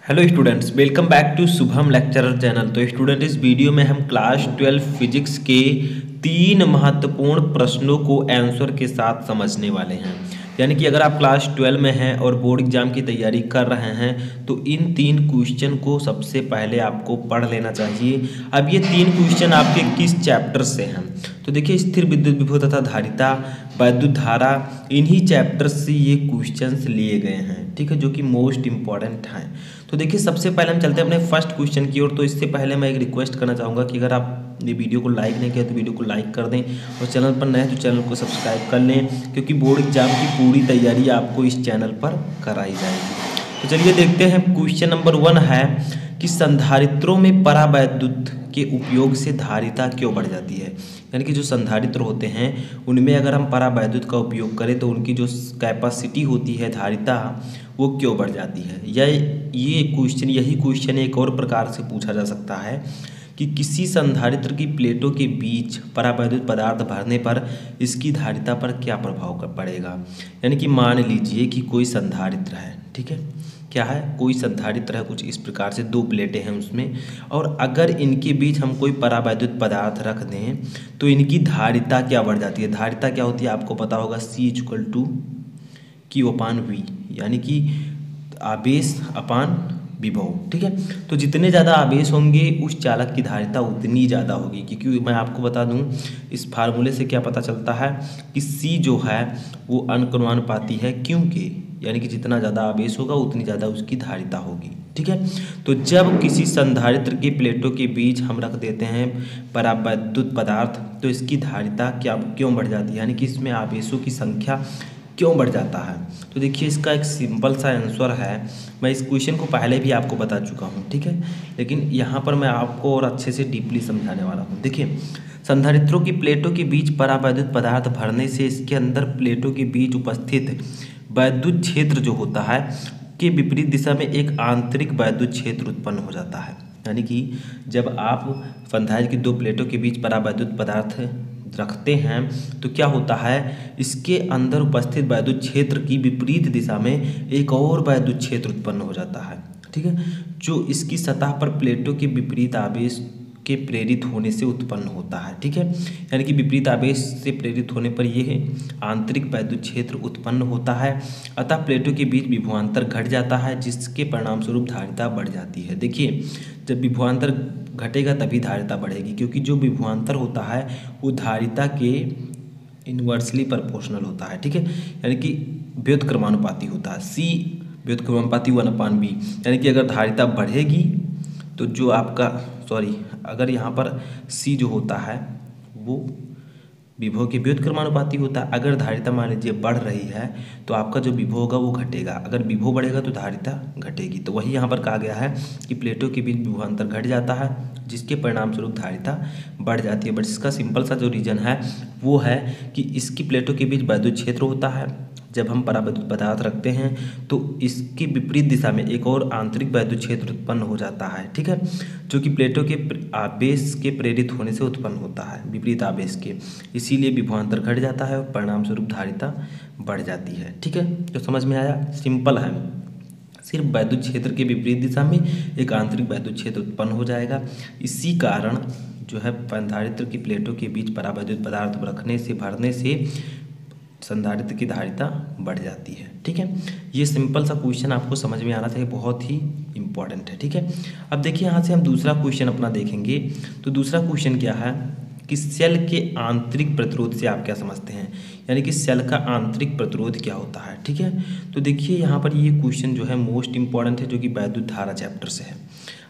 Hello students, welcome back to Shubham lecturer channel. तो student, इस video में हम क्लास 12 फिजिक्स के 3 महत्वपूर्ण प्रश्नों को आंसर के साथ समझने वाले हैं। यानी कि अगर आप क्लास 12 में हैं और बोर्ड एग्जाम की तैयारी कर रहे हैं तो इन 3 क्वेश्चन को सबसे पहले आपको पढ़ लेना चाहिए। अब ये 3 क्वेश्चन आपके किस चैप्टर से हैं? तो देखिए, स्थिर विद्युत विभव तथा धारिता, वैद्युत धारा, इन्हीं चैप्टर से ये क्वेश्चंस लिए गए हैं, ठीक है, जो कि मोस्ट इंपॉर्टेंट हैं। तो देखिए, सबसे पहले हम चलते हैं अपने फर्स्ट क्वेश्चन की ओर। तो इससे पहले मैं एक रिक्वेस्ट करना चाहूँगा कि अगर आप ये वीडियो को लाइक नहीं किया तो वीडियो को लाइक कर दें, और चैनल पर नए हैं तो चैनल को सब्सक्राइब कर लें, क्योंकि बोर्ड एग्जाम की पूरी तैयारी आपको इस चैनल पर कराई जाएगी। तो चलिए देखते हैं। क्वेश्चन नंबर 1 है कि संधारित्रों में परावैद्युत के उपयोग से धारिता क्यों बढ़ जाती है? यानी कि जो संधारित्र होते हैं उनमें अगर हम परावैद्युत का उपयोग करें तो उनकी जो कैपेसिटी होती है, धारिता, वो क्यों बढ़ जाती है? या यही क्वेश्चन एक और प्रकार से पूछा जा सकता है कि किसी संधारित्र की प्लेटों के बीच परावैद्युत पदार्थ भरने पर इसकी धारिता पर क्या प्रभाव पड़ेगा? यानी कि मान लीजिए कि कोई संधारित्र है, ठीक है, क्या है, कोई संधारित्र है, कुछ इस प्रकार से 2 प्लेटें हैं उसमें, और अगर इनके बीच हम कोई परावैद्युत पदार्थ रख दें तो इनकी धारिता क्या बढ़ जाती है? धारिता क्या होती है आपको पता होगा, C=Q/V, यानी कि आवेश अपान विभव, ठीक है। तो जितने ज़्यादा आवेश होंगे उस चालक की धारिता उतनी ज़्यादा होगी, क्योंकि मैं आपको बता दूं इस फार्मूले से क्या पता चलता है कि C जो है वो अनुक्रमानुपाती है Q के, यानी कि जितना ज़्यादा आवेश होगा उतनी ज़्यादा उसकी धारिता होगी, ठीक है। तो जब किसी संधारित्र की प्लेटों के बीच हम रख देते हैं परावैद्युत पदार्थ तो इसकी धारिता क्यों बढ़ जाती है? यानी कि इसमें आवेशों की संख्या क्यों बढ़ जाता है? तो देखिए, इसका एक सिंपल सा आंसर है। मैं इस क्वेश्चन को पहले भी आपको बता चुका हूँ, ठीक है, लेकिन यहाँ पर मैं आपको और अच्छे से डीपली समझाने वाला हूँ। देखिए, संधारित्रों की प्लेटों के बीच परावैद्युत पदार्थ भरने से इसके अंदर प्लेटों के बीच उपस्थित वैद्युत क्षेत्र जो होता है के विपरीत दिशा में एक आंतरिक वैद्युत क्षेत्र उत्पन्न हो जाता है। यानी कि जब आप संधारित्र की 2 प्लेटों के बीच परावैद्युत पदार्थ रखते हैं तो क्या होता है, इसके अंदर उपस्थित वैद्युत क्षेत्र की विपरीत दिशा में एक और वैद्युत क्षेत्र उत्पन्न हो जाता है, ठीक है, जो इसकी सतह पर प्लेटों के विपरीत आवेश के प्रेरित होने से उत्पन्न होता है, ठीक है। यानी कि विपरीत आवेश से प्रेरित होने पर यह आंतरिक वैद्युत क्षेत्र उत्पन्न होता है, अतः प्लेटों के बीच विभवांतर घट जाता है, जिसके परिणाम स्वरूप धारिता बढ़ जाती है। देखिए, जब विभवांतर घटेगा तभी धारिता बढ़ेगी, क्योंकि जो विभवांतर होता है वो धारिता के इन्वर्सली प्रोपोर्शनल होता है, ठीक है, यानी कि व्युत्क्रमानुपाती होता है। C व्युत्क्रमानुपाती 1/V, यानी कि अगर धारिता बढ़ेगी तो जो आपका अगर यहाँ पर C जो होता है वो विभव के व्युत्क्रमानुपाती होता है। अगर धारिता मान लीजिए बढ़ रही है तो आपका जो विभव होगा वो घटेगा, अगर विभव बढ़ेगा तो धारिता घटेगी। तो वही यहाँ पर कहा गया है कि प्लेटों के बीच विभवांतर घट जाता है, जिसके परिणाम स्वरूप धारिता बढ़ जाती है। बट इसका सिंपल सा जो रीजन है वो है कि इसकी प्लेटों के बीच वैद्युत क्षेत्र होता है, जब हम परावैद्युत पदार्थ रखते हैं तो इसकी विपरीत दिशा में एक और आंतरिक वैद्युत क्षेत्र उत्पन्न हो जाता है, ठीक है, जो कि प्लेटों के आवेश के प्रेरित होने से उत्पन्न होता है, विपरीत आवेश के, इसीलिए विभवांतर घट जाता है और परिणाम स्वरूप धारिता बढ़ जाती है, ठीक है। तो समझ में आया? सिंपल है, सिर्फ वैद्युत क्षेत्र के विपरीत दिशा में एक आंतरिक वैद्युत क्षेत्र उत्पन्न हो जाएगा। इसी कारण जो है संधारित्र की प्लेटों के बीच परावैद्युत पदार्थ रखने से, भरने से संधारित्र की धारिता बढ़ जाती है, ठीक है। ये सिंपल सा क्वेश्चन आपको समझ में आना चाहिए, बहुत ही इंपॉर्टेंट है, ठीक है। अब देखिए, यहाँ से हम दूसरा क्वेश्चन अपना देखेंगे। तो दूसरा क्वेश्चन क्या है कि सेल के आंतरिक प्रतिरोध से आप क्या समझते हैं? यानी कि सेल का आंतरिक प्रतिरोध क्या होता है, ठीक है। तो देखिए, यहाँ पर ये क्वेश्चन जो है मोस्ट इंपॉर्टेंट है, जो कि वैद्युत धारा चैप्टर से है।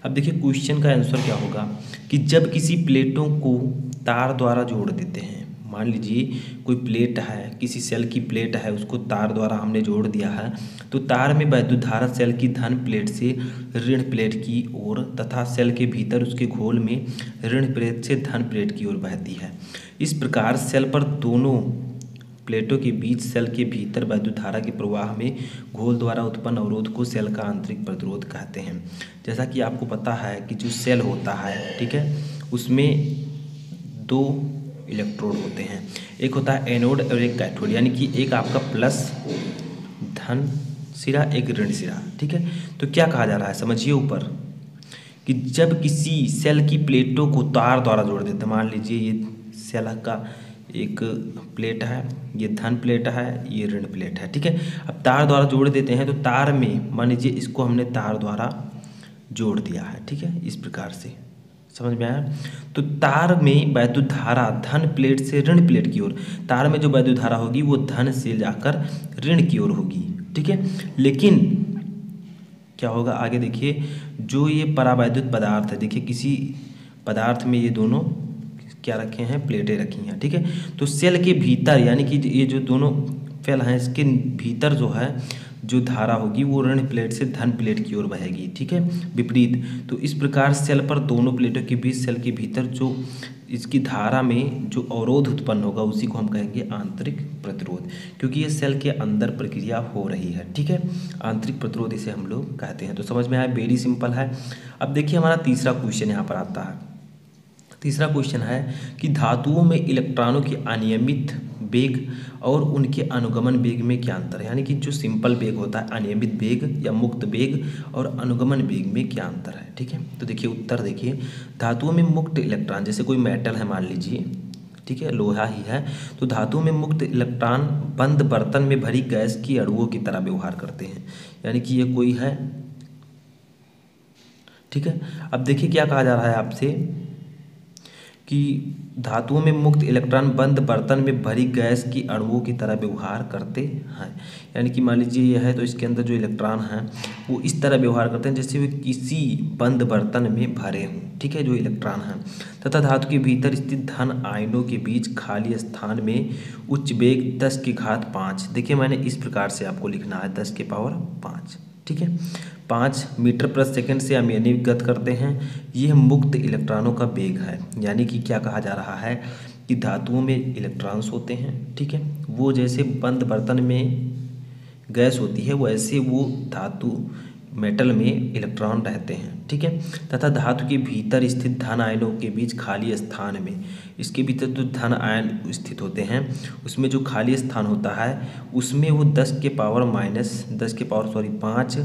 अब देखिए, क्वेश्चन का आंसर क्या होगा कि जब किसी प्लेटों को तार द्वारा जोड़ देते हैं, मान लीजिए कोई प्लेट है, किसी सेल की प्लेट है, उसको तार द्वारा हमने जोड़ दिया है, तो तार में वैद्युत धारा सेल की धन प्लेट से ऋण प्लेट की ओर तथा सेल के भीतर उसके घोल में ऋण प्लेट से धन प्लेट की ओर बहती है। इस प्रकार सेल पर दोनों प्लेटों के बीच सेल के भीतर वैद्युत धारा के प्रवाह में घोल द्वारा उत्पन्न अवरोध को सेल का आंतरिक प्रतिरोध कहते हैं। जैसा कि आपको पता है कि जो सेल होता है, ठीक है, उसमें 2 इलेक्ट्रोड होते हैं, एक होता है एनोड और एक कैथोड, यानी कि एक आपका प्लस धन सिरा एक ऋण सिरा। ठीक है, तो क्या कहा जा रहा है समझिए ऊपर कि जब किसी सेल की प्लेटों को तार द्वारा जोड़ देते हैं, मान लीजिए ये सेल का एक प्लेट है, ये धन प्लेट है, ये ऋण प्लेट है। ठीक है, अब तार द्वारा जोड़ देते हैं तो तार में मान लीजिए इसको हमने तार द्वारा जोड़ दिया है। ठीक है, इस प्रकार से समझ में आया। तो तार में वैद्युत धारा धन प्लेट से ऋण प्लेट की ओर, तार में जो वैद्युत धारा होगी वो धन से जाकर ऋण की ओर होगी। ठीक है, लेकिन क्या होगा आगे देखिए, जो ये परावैद्युत पदार्थ है, देखिए किसी पदार्थ में ये दोनों क्या रखे हैं, प्लेटें रखी हैं। ठीक है, तो सेल के भीतर यानी कि ये जो दोनों फेल हैं इसके भीतर जो है जो धारा होगी वो ऋण प्लेट से धन प्लेट की ओर बहेगी। ठीक है, विपरीत। तो इस प्रकार सेल पर दोनों प्लेटों के बीच सेल के भीतर जो इसकी धारा में जो अवरोध उत्पन्न होगा उसी को हम कहेंगे आंतरिक प्रतिरोध, क्योंकि ये सेल के अंदर प्रक्रिया हो रही है। ठीक है, आंतरिक प्रतिरोध इसे हम लोग कहते हैं। तो समझ में आया, वेरी सिंपल है। अब देखिए हमारा तीसरा क्वेश्चन यहाँ पर आता है। तीसरा क्वेश्चन है कि धातुओं में इलेक्ट्रॉनों की अनियमित वेग और उनके अनुगमन वेग में क्या अंतर है, यानी कि जो सिंपल वेग होता है, अनियमित वेग या मुक्त वेग और अनुगमन वेग में क्या अंतर है। ठीक है, तो देखिए उत्तर देखिए, धातुओं में मुक्त इलेक्ट्रॉन, जैसे कोई मेटल है मान लीजिए, ठीक है, लोहा ही है, तो धातुओं में मुक्त इलेक्ट्रॉन बंद बर्तन में भरी गैस की अणुओं की तरह व्यवहार करते हैं, यानी कि ये कोई है। ठीक है, अब देखिए क्या कहा जा रहा है आपसे कि धातुओं में मुक्त इलेक्ट्रॉन बंद बर्तन में भरी गैस की अणुओं की तरह व्यवहार करते हैं, यानी कि मान लीजिए यह है तो इसके अंदर जो इलेक्ट्रॉन हैं वो इस तरह व्यवहार करते हैं जैसे वे किसी बंद बर्तन में भरे हों। ठीक है, जो इलेक्ट्रॉन हैं, तथा धातु के भीतर स्थित धन आयनों के बीच खाली स्थान में उच्च वेग 10⁵ देखिए मैंने इस प्रकार से आपको लिखना है 10⁵। ठीक है, 5 मीटर प्रति सेकंड से हम यानी गत करते हैं, यह मुक्त इलेक्ट्रॉनों का वेग है। यानी कि क्या कहा जा रहा है कि धातुओं में इलेक्ट्रॉन्स होते हैं। ठीक है, वो जैसे बंद बर्तन में गैस होती है वैसे वो धातु मेटल में इलेक्ट्रॉन रहते हैं। ठीक है, तथा धातु के भीतर स्थित धन आयनों के बीच खाली स्थान में, इसके भीतर जो धन आयन स्थित होते हैं उसमें जो खाली स्थान होता है उसमें वो 10⁻5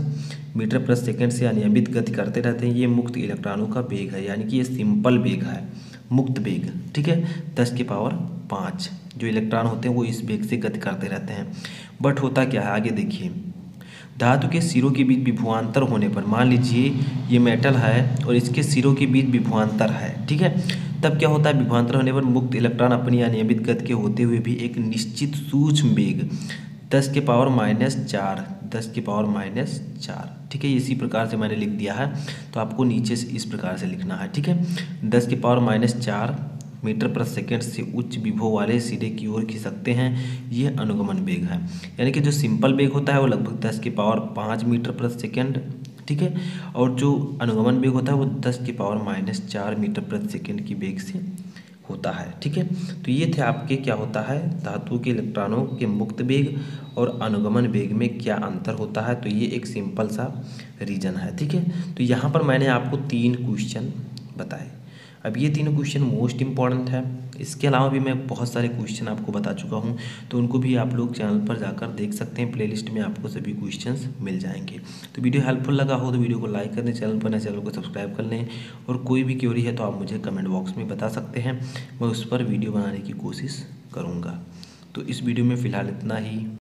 मीटर प्रति सेकंड से अनियमित गति करते रहते हैं। ये मुक्त इलेक्ट्रॉनों का वेग है, यानी कि ये सिंपल वेग है, मुक्त वेग। ठीक है, 10⁵ जो इलेक्ट्रॉन होते हैं वो इस वेग से गति करते रहते हैं। बट होता क्या है आगे देखिए, धातु के सिरों के बीच विभवांतर होने पर, मान लीजिए ये मेटल है और इसके सिरों के बीच विभवांतर है। ठीक है, तब क्या होता है, विभवांतर होने पर मुक्त इलेक्ट्रॉन अपनी अनियमित गति के होते हुए भी एक निश्चित सूक्ष्म वेग 10⁻⁴। ठीक है, इसी प्रकार से मैंने लिख दिया है, तो आपको नीचे से इस प्रकार से लिखना है। ठीक है, 10⁻⁴ मीटर प्रति सेकंड से उच्च विभव वाले सिरे की ओर खिसकते हैं, यह अनुगमन वेग है। यानी कि जो सिंपल वेग होता है वो लगभग 10⁵ मीटर प्रति सेकंड। ठीक है, और जो अनुगमन वेग होता है वो 10⁻⁴ मीटर प्रति सेकंड की वेग से होता है। ठीक है, तो ये थे आपके क्या होता है धातु के इलेक्ट्रॉनों के मुक्त वेग और अनुगमन वेग में क्या अंतर होता है। तो ये एक सिंपल सा रीजन है। ठीक है, तो यहाँ पर मैंने आपको 3 क्वेश्चन बताए। अब ये 3 क्वेश्चन मोस्ट इम्पॉर्टेंट है, इसके अलावा भी मैं बहुत सारे क्वेश्चन आपको बता चुका हूँ, तो उनको भी आप लोग चैनल पर जाकर देख सकते हैं, प्लेलिस्ट में आपको सभी क्वेश्चंस मिल जाएंगे। तो वीडियो हेल्पफुल लगा हो तो वीडियो को लाइक कर दें, चैनल पर नए चैनल को सब्सक्राइब कर लें, और कोई भी क्वेरी है तो आप मुझे कमेंट बॉक्स में बता सकते हैं, मैं उस पर वीडियो बनाने की कोशिश करूँगा। तो इस वीडियो में फ़िलहाल इतना ही।